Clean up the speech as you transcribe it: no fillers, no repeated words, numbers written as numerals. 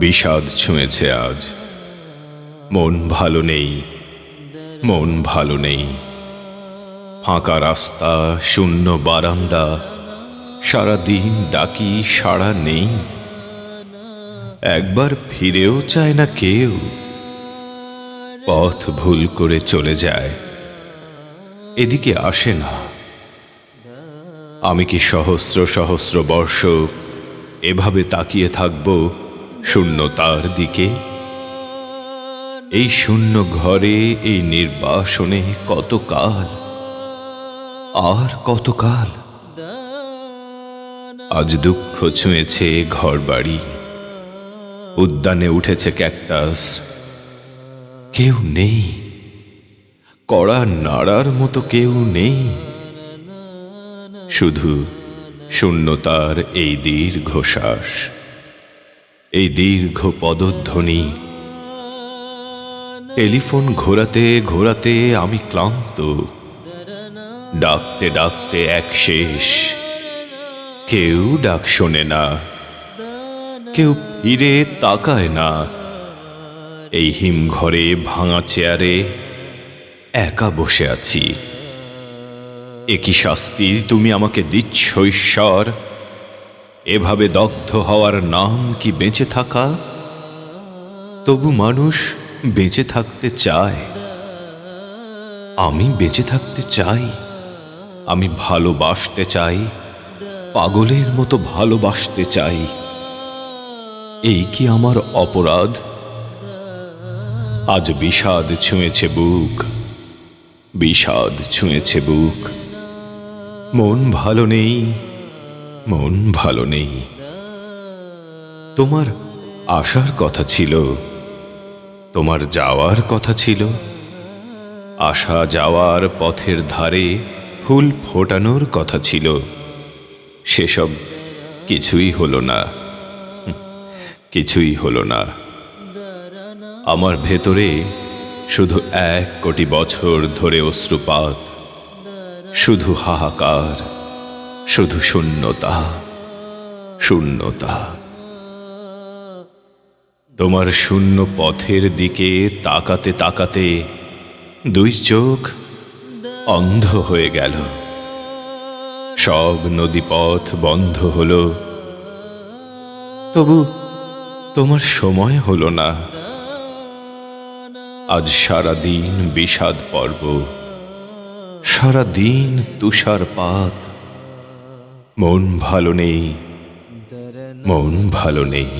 বিষাদ ছুঁয়েছে আজ, মন ভালো নেই, মন ভালো নেই। ফাঁকা রাস্তা, শূন্য বারান্দা, সারাদিন ডাকি সাড়া নেই। একবার ফিরেও চায় না কেউ, পথ ভুল করে চলে যায়, এদিকে আসে না। আমি কি সহস্র সহস্র বর্ষ এভাবে তাকিয়ে থাকব শূন্যতার দিকে? এই শূন্য ঘরে, এই নির্বাসনে কতকাল, আর কতকাল? আজ দুঃখ ছুঁয়েছে ঘর বাড়ি, উদ্যানে উঠেছে ক্যাকটাস। কেউ নেই, কড়া নাড়ার মতো কেউ নেই। শুধু শূন্যতার এই দীর্ঘশ্বাস, এই দীর্ঘ পদধ্বনি। টেলিফোন ঘোরাতে ঘোরাতে আমি ক্লান্ত, ডাকতে ডাকতে এক শেষ। কেউ ডাক শোনে না, কেউ ফিরে তাকায় না। এই হিমঘরে ভাঙা চেয়ারে একা বসে আছি। একই শাস্তি তুমি আমাকে দিচ্ছ ঈশ্বর। এভাবে দগ্ধ হওয়ার নাম কি বেঁচে থাকা? তবু মানুষ বেঁচে থাকতে চায়। আমি বেঁচে থাকতে চাই, আমি ভালোবাসতে চাই, পাগলের মতো ভালোবাসতে চাই। এই কি আমার অপরাধ? আজ বিষাদ ছুঁয়েছে বুক, বিষাদ ছুঁয়েছে বুক। মন ভালো নেই, মন ভালো নেই। তোমার আসার কথা ছিল, তোমার যাওয়ার কথা ছিল। আসা যাওয়ার পথের ধারে ফুল ফোটানোর কথা ছিল। সেসব কিছুই হলো না, কিছুই হলো না। আমার ভেতরে শুধু 1 কোটি বছর ধরে অশ্রুপাত, শুধু হাহাকার, শুধু শূন্যতা, শূন্যতা। তোমার শূন্য পথের দিকে তাকাতে তাকাতে 2 চোখ অন্ধ হয়ে গেল। সব নদীপথ বন্ধ হলো, তবু তোমার সময় হলো না। আজ সারাদিন বিষাদ পর্ব, সারাদিন তুষারপাত। মন ভালো নেই, মন ভালো নেই।